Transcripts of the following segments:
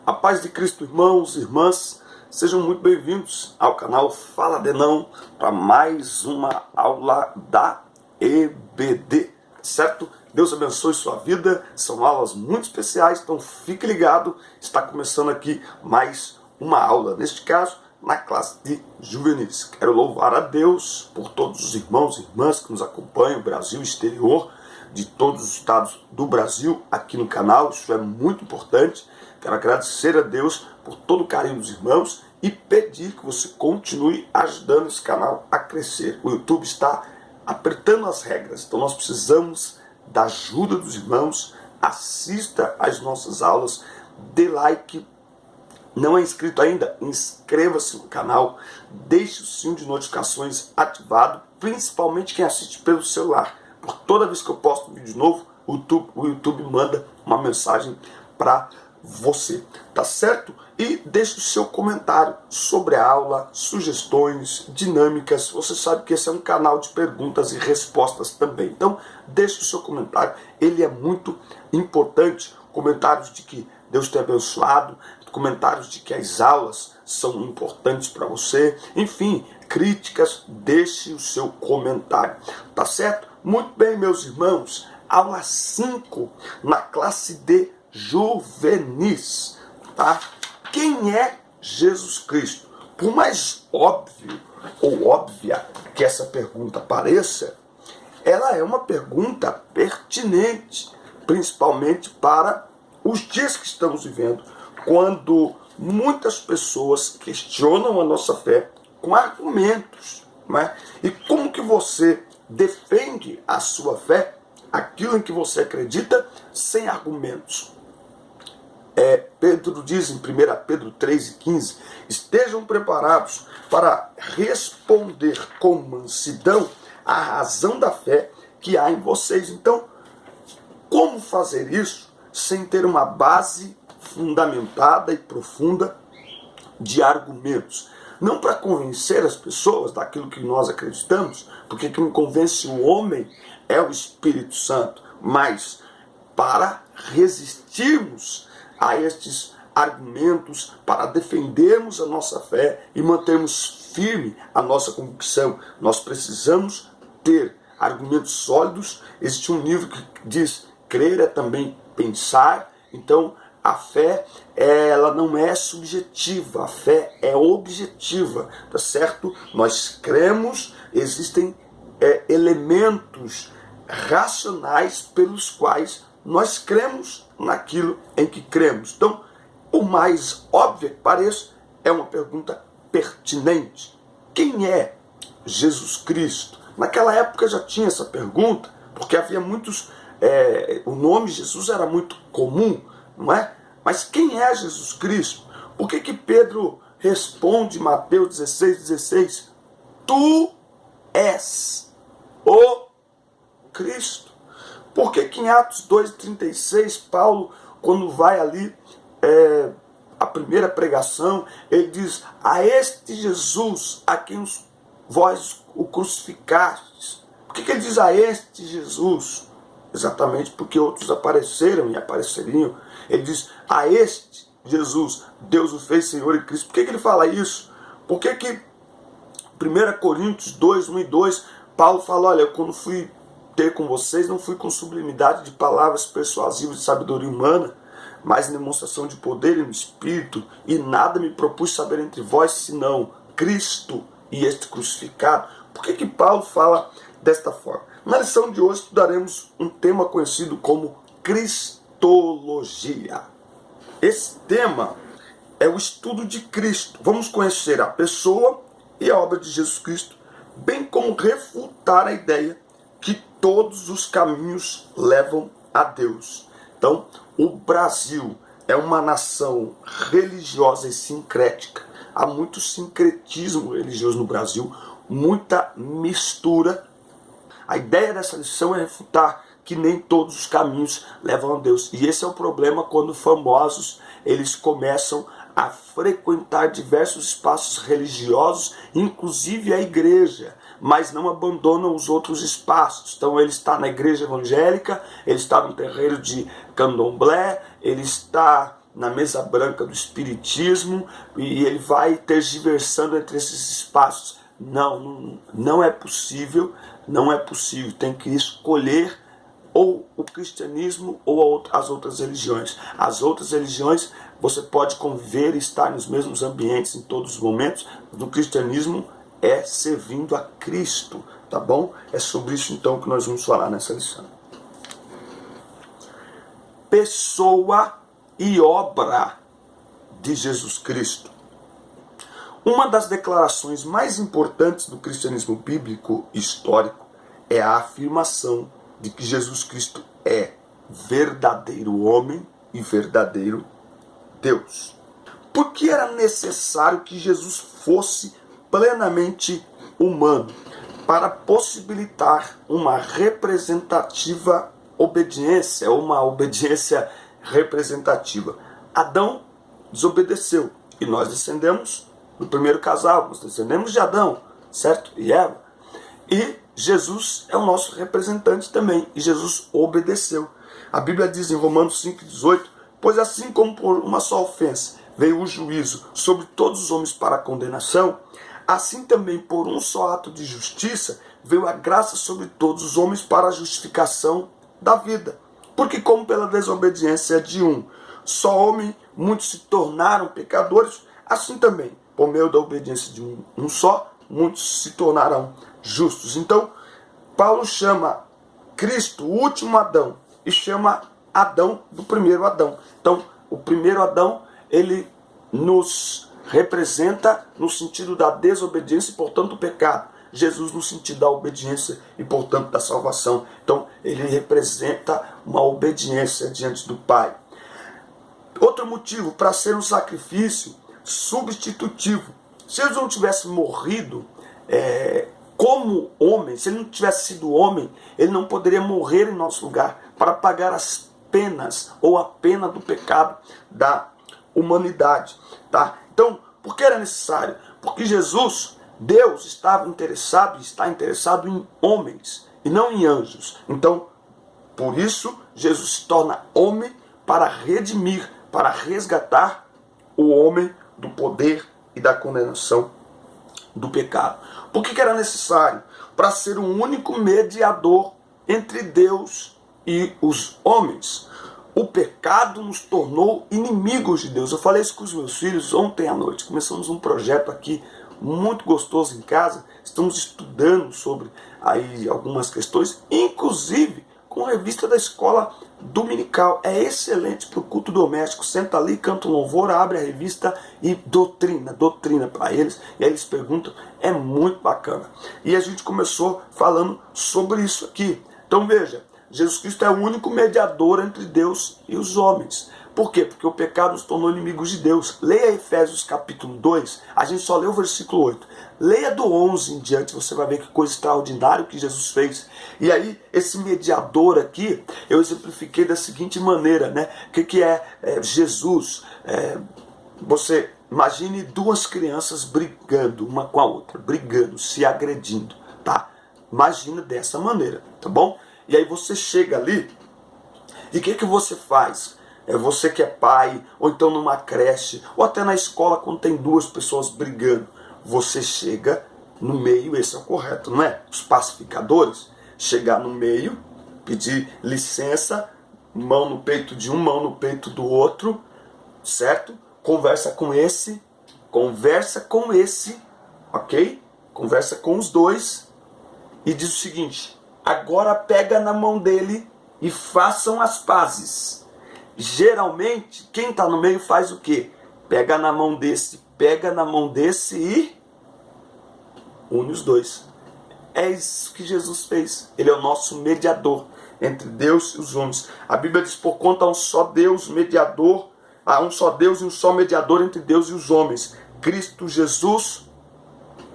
A paz de Cristo, irmãos e irmãs, sejam muito bem-vindos ao canal Fala de Não para mais uma aula da EBD, certo? Deus abençoe sua vida, são aulas muito especiais, então fique ligado, está começando aqui mais uma aula, neste caso, na classe de juvenis. Quero louvar a Deus por todos os irmãos e irmãs que nos acompanham, Brasil e exterior, de todos os estados do Brasil, aqui no canal, isso é muito importante. Quero agradecer a Deus por todo o carinho dos irmãos e pedir que você continue ajudando esse canal a crescer. O YouTube está apertando as regras, então nós precisamos da ajuda dos irmãos. Assista às nossas aulas, dê like. Não é inscrito ainda? Inscreva-se no canal, deixe o sininho de notificações ativado, principalmente quem assiste pelo celular. Por toda vez que eu posto um vídeo novo, o YouTube manda uma mensagem para você, tá certo? E deixe o seu comentário sobre a aula, sugestões, dinâmicas. Você sabe que esse é um canal de perguntas e respostas também. Então, deixe o seu comentário, ele é muito importante. Comentários de que Deus te abençoado, comentários de que as aulas são importantes para você, enfim, críticas, deixe o seu comentário, tá certo? Muito bem, meus irmãos, aula 5 na classe de juvenis, tá? Quem é Jesus Cristo? Por mais óbvio ou óbvia que essa pergunta pareça, ela é uma pergunta pertinente, principalmente para os dias que estamos vivendo, quando muitas pessoas questionam a nossa fé com argumentos, né? E como que você defende a sua fé, aquilo em que você acredita, sem argumentos? Pedro diz em 1 Pedro 3,15, estejam preparados para responder com mansidão a razão da fé que há em vocês. Então, como fazer isso sem ter uma base fundamentada e profunda de argumentos? Não para convencer as pessoas daquilo que nós acreditamos, porque quem convence o homem é o Espírito Santo, mas para resistirmos a estes argumentos, para defendermos a nossa fé e mantermos firme a nossa convicção, nós precisamos ter argumentos sólidos. Existe um livro que diz: crer é também pensar. Então, a fé, ela não é subjetiva, a fé é objetiva, tá certo? Nós cremos, existem elementos racionais pelos quais nós cremos naquilo em que cremos. Então, por mais óbvio que pareça, é uma pergunta pertinente. Quem é Jesus Cristo? Naquela época já tinha essa pergunta, porque havia muitos... o nome Jesus era muito comum, não é? Mas quem é Jesus Cristo? Por que Pedro responde em Mateus 16,16? Tu és o Cristo. Por que em Atos 2,36, Paulo, quando vai ali, a primeira pregação, ele diz: a este Jesus, a quem vós o crucificastes. Por que ele diz a este Jesus? Exatamente porque outros apareceram e apareceriam. Ele diz: a este Jesus, Deus o fez Senhor e Cristo. Por que ele fala isso? Por que 1 Coríntios 2, 1 e 2, Paulo fala: olha, quando fui ter com vocês, não fui com sublimidade de palavras persuasivas de sabedoria humana, mas em demonstração de poder e no Espírito, e nada me propus saber entre vós, senão Cristo e este crucificado. Por que Paulo fala desta forma? Na lição de hoje estudaremos um tema conhecido como Cristologia. Esse tema é o estudo de Cristo. Vamos conhecer a pessoa e a obra de Jesus Cristo, bem como refutar a ideia que todos os caminhos levam a Deus. Então, o Brasil é uma nação religiosa e sincrética. Há muito sincretismo religioso no Brasil, muita mistura. A ideia dessa lição é refutar que nem todos os caminhos levam a Deus. E esse é o problema quando famosos eles começam a frequentar diversos espaços religiosos, inclusive a igreja, mas não abandonam os outros espaços. Então ele está na igreja evangélica, ele está no terreiro de candomblé, ele está na mesa branca do espiritismo e ele vai tergiversando entre esses espaços. Não é possível, não é possível. Tem que escolher ou o cristianismo ou as outras religiões. As outras religiões você pode conviver e estar nos mesmos ambientes em todos os momentos. No cristianismo é servindo a Cristo, tá bom? É sobre isso então que nós vamos falar nessa lição. Pessoa e obra de Jesus Cristo. Uma das declarações mais importantes do cristianismo bíblico histórico é a afirmação de que Jesus Cristo é verdadeiro homem e verdadeiro Deus. Por que era necessário que Jesus fosse plenamente humano? Para possibilitar uma representativa obediência, uma obediência representativa. Adão desobedeceu e nós descendemos do primeiro casal, nós descendemos de Adão, certo? E Eva. E Jesus é o nosso representante também, e Jesus obedeceu. A Bíblia diz em Romanos 5,18, pois assim como por uma só ofensa veio o juízo sobre todos os homens para a condenação, assim também por um só ato de justiça veio a graça sobre todos os homens para a justificação da vida. Porque como pela desobediência de um só homem muitos se tornaram pecadores, assim também, por meio da obediência de um só, muitos se tornarão justos. Então, Paulo chama Cristo, o último Adão, e chama Adão do primeiro Adão. Então, o primeiro Adão, ele nos representa no sentido da desobediência e, portanto, do pecado. Jesus no sentido da obediência e, portanto, da salvação. Então, ele representa uma obediência diante do Pai. Outro motivo para ser um sacrifício substitutivo. Se Jesus não tivesse morrido como homem, se ele não tivesse sido homem, ele não poderia morrer em nosso lugar para pagar as penas ou a pena do pecado da humanidade. Tá? Então, por que era necessário? Porque Jesus, Deus, estava interessado e está interessado em homens e não em anjos. Então, por isso, Jesus se torna homem para redimir, para resgatar o homem do poder e da condenação do pecado. Por que era necessário? Para ser um único mediador entre Deus e os homens. O pecado nos tornou inimigos de Deus. Eu falei isso com os meus filhos ontem à noite. Começamos um projeto aqui muito gostoso em casa. Estamos estudando sobre aí algumas questões, inclusive com a revista da escola dominical. É excelente para o culto doméstico. Senta ali, canta um louvor, abre a revista e doutrina para eles. E aí eles perguntam, é muito bacana. E a gente começou falando sobre isso aqui. Então veja, Jesus Cristo é o único mediador entre Deus e os homens. Por quê? Porque o pecado nos tornou inimigos de Deus. Leia Efésios capítulo 2, a gente só leu o versículo 8. Leia do 11 em diante, você vai ver que coisa extraordinária que Jesus fez. E aí, esse mediador aqui, eu exemplifiquei da seguinte maneira, né? O que é Jesus? Você imagine duas crianças brigando uma com a outra, brigando, se agredindo, tá? Imagina dessa maneira, tá bom? E aí você chega ali, e o que você faz? Você que é pai, ou então numa creche, ou até na escola quando tem duas pessoas brigando. Você chega no meio, esse é o correto, não é? Os pacificadores, chegar no meio, pedir licença, mão no peito de um, mão no peito do outro, certo? Conversa com esse, ok? Conversa com os dois e diz o seguinte, agora pega na mão dele e façam as pazes. Geralmente, quem está no meio faz o quê? Pega na mão desse e une os dois. É isso que Jesus fez. Ele é o nosso mediador entre Deus e os homens. A Bíblia diz, por conta há um só Deus mediador, há um só Deus e um só mediador entre Deus e os homens. Cristo Jesus,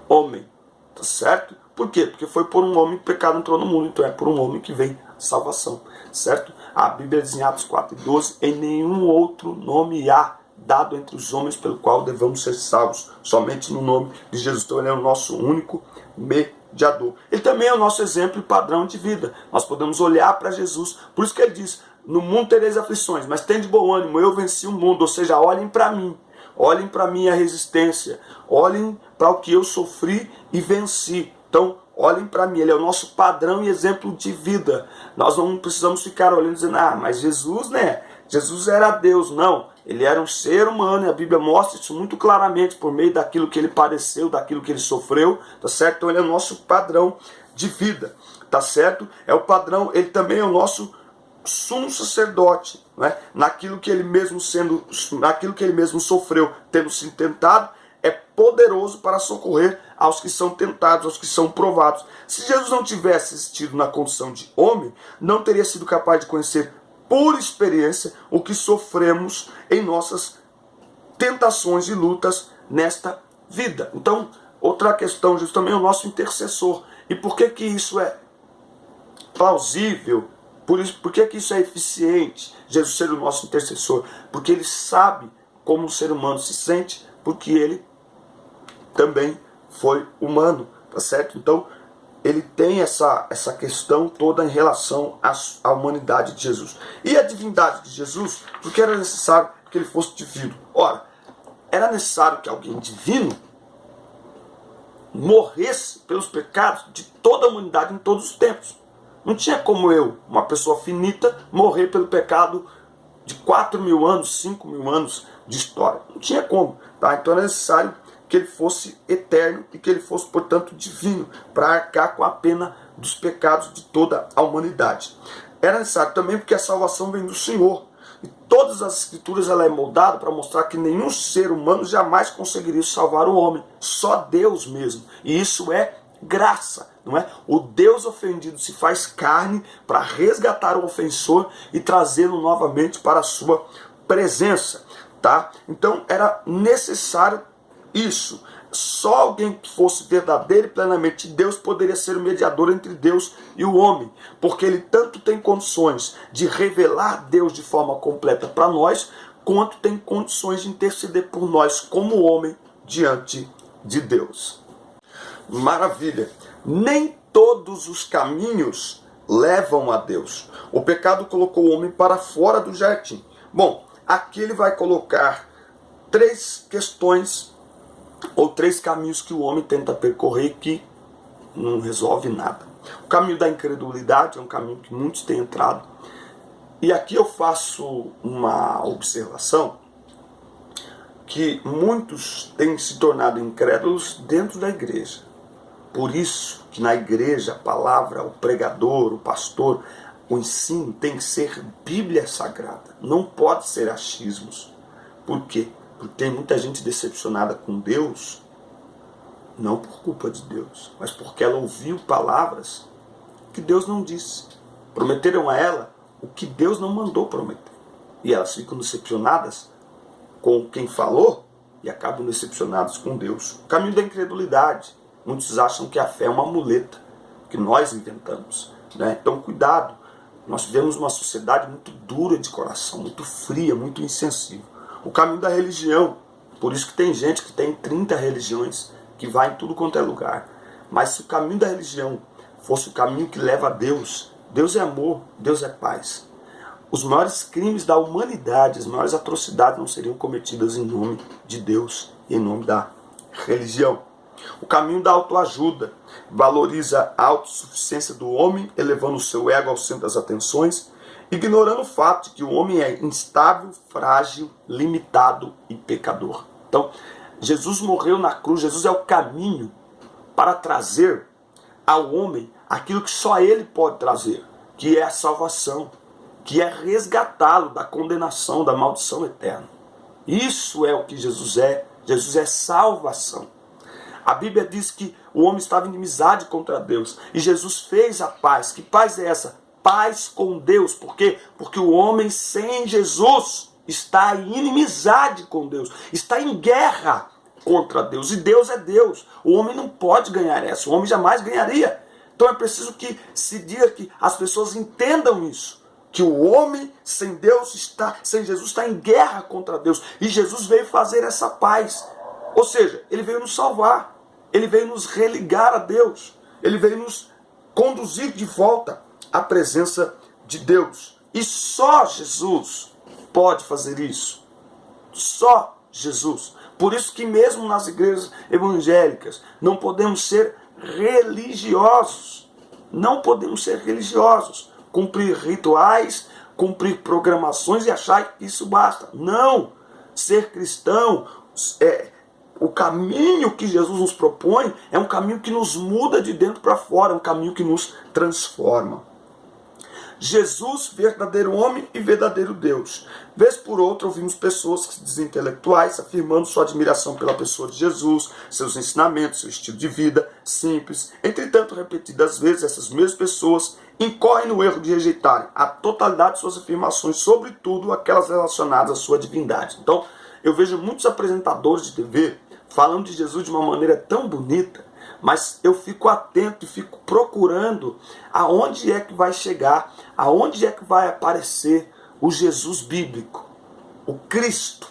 homem. Tá certo? Por quê? Porque foi por um homem que o pecado entrou no mundo. Então é por um homem que vem a salvação. Certo? A Bíblia diz em Atos 4:12, em nenhum outro nome há dado entre os homens pelo qual devamos ser salvos. Somente no nome de Jesus. Então ele é o nosso único mediador. Ele também é o nosso exemplo e padrão de vida. Nós podemos olhar para Jesus. Por isso que ele diz, no mundo tereis aflições, mas tem de bom ânimo, eu venci o mundo. Ou seja, olhem para mim, olhem para a minha resistência, olhem para o que eu sofri e venci. Então, olhem para mim, ele é o nosso padrão e exemplo de vida. Nós não precisamos ficar olhando e dizendo, mas Jesus, né? Jesus era Deus. Não, ele era um ser humano e a Bíblia mostra isso muito claramente por meio daquilo que ele padeceu, daquilo que ele sofreu, tá certo? Então ele é o nosso padrão de vida, tá certo? É o padrão, ele também é o nosso sumo sacerdote, né? Naquilo que ele mesmo sofreu, tendo sido tentado, é poderoso para socorrer aos que são tentados, aos que são provados. Se Jesus não tivesse existido na condição de homem, não teria sido capaz de conhecer por experiência o que sofremos em nossas tentações e lutas nesta vida. Então, outra questão, Jesus também é o nosso intercessor. E por que que isso é plausível? Por que que isso é eficiente, Jesus ser o nosso intercessor? Porque ele sabe como o ser humano se sente, porque ele também foi humano, tá certo? Então, ele tem essa questão toda em relação à humanidade de Jesus. E a divindade de Jesus, porque era necessário que ele fosse divino. Ora, era necessário que alguém divino morresse pelos pecados de toda a humanidade em todos os tempos. Não tinha como eu, uma pessoa finita, morrer pelo pecado de 4.000 anos, 5.000 anos de história. Não tinha como. Tá? Então era necessário que ele fosse eterno e que ele fosse, portanto, divino, para arcar com a pena dos pecados de toda a humanidade. Era necessário também porque a salvação vem do Senhor. E todas as escrituras ela é moldada para mostrar que nenhum ser humano jamais conseguiria salvar o homem. Só Deus mesmo. E isso é graça, não é? O Deus ofendido se faz carne para resgatar o ofensor e trazê-lo novamente para a sua presença, tá? Então era necessário isso. Só alguém que fosse verdadeiro e plenamente Deus poderia ser o mediador entre Deus e o homem, porque ele tanto tem condições de revelar Deus de forma completa para nós, quanto tem condições de interceder por nós como homem diante de Deus. Maravilha! Nem todos os caminhos levam a Deus. O pecado colocou o homem para fora do jardim. Bom, aqui ele vai colocar 3 questões ou 3 caminhos que o homem tenta percorrer que não resolve nada. O caminho da incredulidade é um caminho que muitos têm entrado. E aqui eu faço uma observação que muitos têm se tornado incrédulos dentro da igreja. Por isso que na igreja a palavra, o pregador, o pastor, o ensino tem que ser Bíblia Sagrada. Não pode ser achismos. Por quê? Porque tem muita gente decepcionada com Deus, não por culpa de Deus, mas porque ela ouviu palavras que Deus não disse. Prometeram a ela o que Deus não mandou prometer. E elas ficam decepcionadas com quem falou e acabam decepcionadas com Deus. O caminho da incredulidade. Muitos acham que a fé é uma muleta que nós inventamos, né? Então cuidado, nós vivemos uma sociedade muito dura de coração, muito fria, muito insensível. O caminho da religião, por isso que tem gente que tem 30 religiões, que vai em tudo quanto é lugar. Mas se o caminho da religião fosse o caminho que leva a Deus, Deus é amor, Deus é paz. Os maiores crimes da humanidade, as maiores atrocidades não seriam cometidas em nome de Deus e em nome da religião. O caminho da autoajuda valoriza a autossuficiência do homem, elevando o seu ego ao centro das atenções, ignorando o fato de que o homem é instável, frágil, limitado e pecador. Então, Jesus morreu na cruz, Jesus é o caminho para trazer ao homem aquilo que só ele pode trazer, que é a salvação, que é resgatá-lo da condenação, da maldição eterna. Isso é o que Jesus é salvação. A Bíblia diz que o homem estava em inimizade contra Deus e Jesus fez a paz. Que paz é essa? Paz com Deus. Por quê? Porque o homem sem Jesus está em inimizade com Deus, está em guerra contra Deus. E Deus é Deus. O homem não pode ganhar essa, o homem jamais ganharia. Então é preciso que se diga, que as pessoas entendam isso. Que o homem sem Deus sem Jesus está em guerra contra Deus. E Jesus veio fazer essa paz. Ou seja, ele veio nos salvar. Ele veio nos religar a Deus. Ele veio nos conduzir de volta à presença de Deus. E só Jesus pode fazer isso. Só Jesus. Por isso que mesmo nas igrejas evangélicas não podemos ser religiosos. Não podemos ser religiosos. Cumprir rituais, cumprir programações e achar que isso basta. Não! Ser cristão, o caminho que Jesus nos propõe é um caminho que nos muda de dentro para fora, é um caminho que nos transforma. Jesus, verdadeiro homem e verdadeiro Deus. Vez por outra, ouvimos pessoas que se dizem intelectuais afirmando sua admiração pela pessoa de Jesus, seus ensinamentos, seu estilo de vida simples. Entretanto, repetidas vezes, essas mesmas pessoas incorrem no erro de rejeitarem a totalidade de suas afirmações, sobretudo aquelas relacionadas à sua divindade. Então, eu vejo muitos apresentadores de TV falando de Jesus de uma maneira tão bonita, mas eu fico atento e fico procurando aonde é que vai chegar, aonde é que vai aparecer o Jesus bíblico, o Cristo,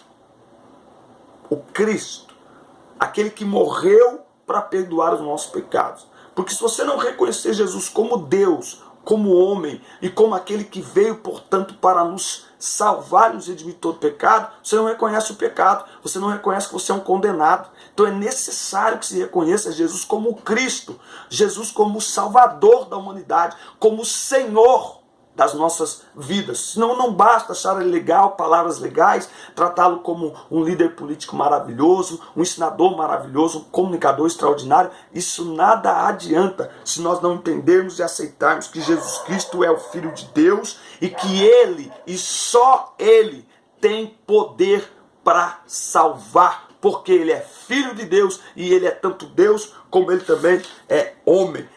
aquele que morreu para perdoar os nossos pecados. Porque se você não reconhecer Jesus como Deus, como homem e como aquele que veio, portanto, para nos salvar e nos redimir de todo pecado, você não reconhece o pecado, você não reconhece que você é um condenado. Então é necessário que se reconheça Jesus como Cristo, Jesus como o Salvador da humanidade, como o Senhor das nossas vidas. Senão não basta achar ele legal, palavras legais, tratá-lo como um líder político maravilhoso, um ensinador maravilhoso, um comunicador extraordinário. Isso nada adianta se nós não entendermos e aceitarmos que Jesus Cristo é o Filho de Deus e que Ele, e só Ele, tem poder para salvar, porque Ele é Filho de Deus e Ele é tanto Deus como Ele também é homem,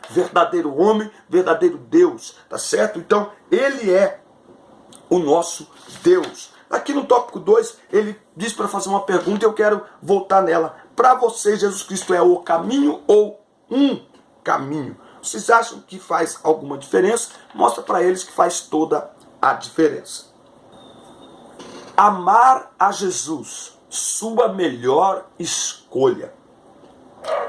verdadeiro Deus, tá certo? Então, Ele é o nosso Deus. Aqui no tópico 2, ele diz para fazer uma pergunta e eu quero voltar nela. Para você, Jesus Cristo é o caminho ou um caminho? Vocês acham que faz alguma diferença? Mostra para eles que faz toda a diferença. Amar a Jesus, sua melhor escolha.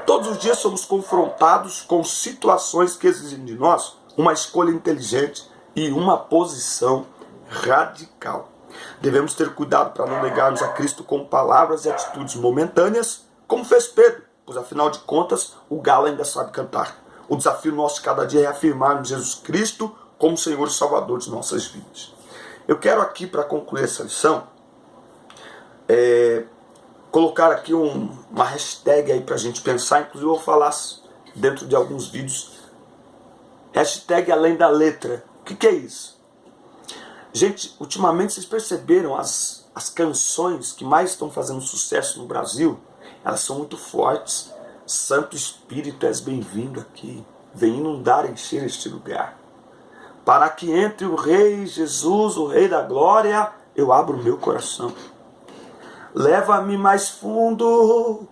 Todos os dias somos confrontados com situações que exigem de nós uma escolha inteligente e uma posição radical. Devemos ter cuidado para não negarmos a Cristo com palavras e atitudes momentâneas, como fez Pedro, pois afinal de contas o galo ainda sabe cantar. O desafio nosso de cada dia é afirmarmos Jesus Cristo como Senhor e Salvador de nossas vidas. Eu quero aqui, para concluir essa lição, colocar aqui uma hashtag aí para a gente pensar. Inclusive eu vou falar dentro de alguns vídeos. Hashtag além da letra. O que é isso? Gente, ultimamente vocês perceberam as canções que mais estão fazendo sucesso no Brasil? Elas são muito fortes. Santo Espírito, és bem-vindo aqui. Vem inundar e encher este lugar. Para que entre o Rei Jesus, o Rei da Glória, eu abro o meu coração. Leva-me mais fundo,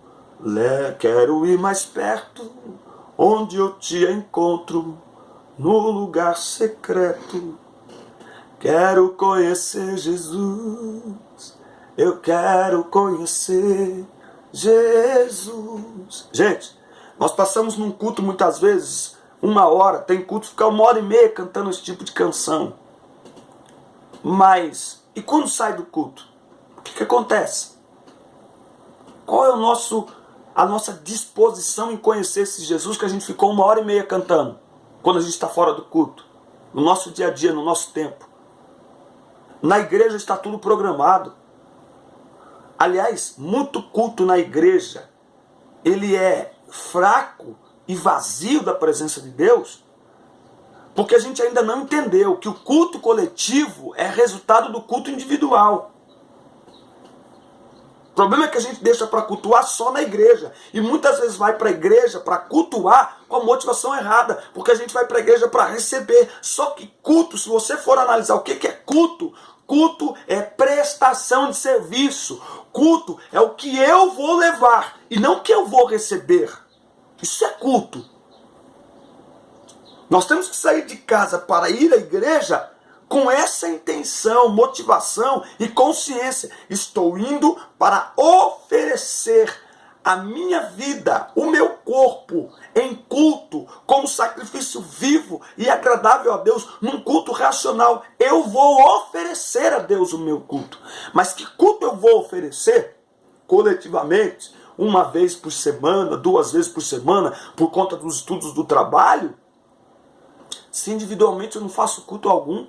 quero ir mais perto, onde eu te encontro, no lugar secreto. Quero conhecer Jesus, eu quero conhecer Jesus. Gente, nós passamos num culto muitas vezes 1 hora, tem culto que fica 1h30 cantando esse tipo de canção. Mas, e quando sai do culto? O que acontece? Qual é a nossa disposição em conhecer esse Jesus que a gente ficou 1h30 cantando? Quando a gente está fora do culto? No nosso dia a dia, no nosso tempo. Na igreja está tudo programado. Aliás, muito culto na igreja, ele é fraco e vazio da presença de Deus, porque a gente ainda não entendeu que o culto coletivo é resultado do culto individual. O problema é que a gente deixa para cultuar só na igreja. E muitas vezes vai para a igreja para cultuar com a motivação errada. Porque a gente vai para a igreja para receber. Só que culto, se você for analisar o que é culto, culto é prestação de serviço. Culto é o que eu vou levar e não o que eu vou receber. Isso é culto. Nós temos que sair de casa para ir à igreja com essa intenção, motivação e consciência. Estou indo para oferecer a minha vida, o meu corpo em culto, como sacrifício vivo e agradável a Deus, num culto racional, eu vou oferecer a Deus o meu culto. Mas que culto eu vou oferecer? Coletivamente, uma vez por semana, 2 vezes por semana, por conta dos estudos do trabalho? Se individualmente eu não faço culto algum,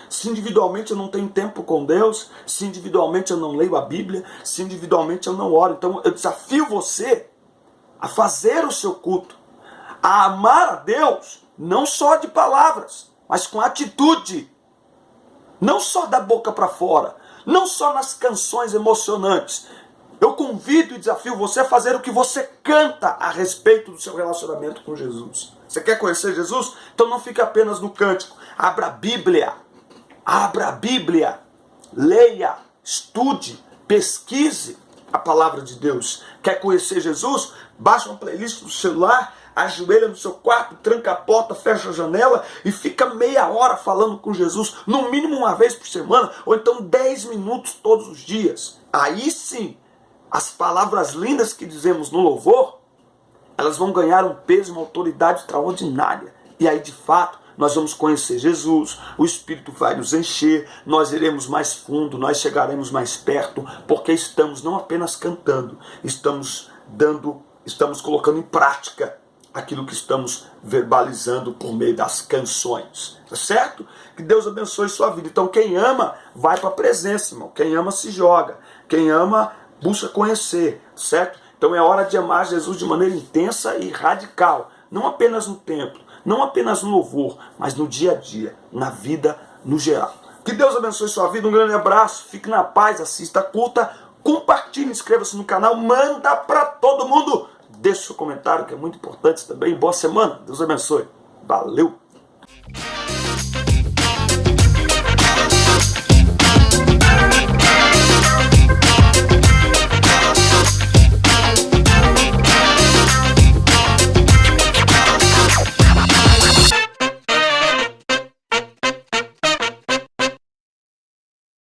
se individualmente eu não tenho tempo com Deus, se individualmente eu não leio a Bíblia, se individualmente eu não oro. Então eu desafio você a fazer o seu culto, a amar a Deus, não só de palavras, mas com atitude. Não só da boca para fora, não só nas canções emocionantes. Eu convido e desafio você a fazer o que você canta a respeito do seu relacionamento com Jesus. Você quer conhecer Jesus? Então não fique apenas no cântico. Abra a Bíblia. Abra a Bíblia. Leia, estude, pesquise a palavra de Deus. Quer conhecer Jesus? Baixa uma playlist no celular, ajoelha no seu quarto, tranca a porta, fecha a janela e fica meia hora falando com Jesus, no mínimo uma vez por semana, ou então 10 minutos todos os dias. Aí sim, as palavras lindas que dizemos no louvor, elas vão ganhar um peso, uma autoridade extraordinária. E aí, de fato, nós vamos conhecer Jesus, o Espírito vai nos encher, nós iremos mais fundo, nós chegaremos mais perto, porque estamos não apenas cantando, estamos colocando em prática aquilo que estamos verbalizando por meio das canções. Tá certo? Que Deus abençoe sua vida. Então, quem ama, vai para a presença, irmão. Quem ama, se joga. Quem ama, busca conhecer, certo? Então é hora de amar Jesus de maneira intensa e radical, não apenas no templo, não apenas no louvor, mas no dia a dia, na vida no geral. Que Deus abençoe sua vida, um grande abraço, fique na paz, assista a culta, compartilhe, inscreva-se no canal, manda para todo mundo, deixe seu comentário que é muito importante também, boa semana, Deus abençoe, valeu!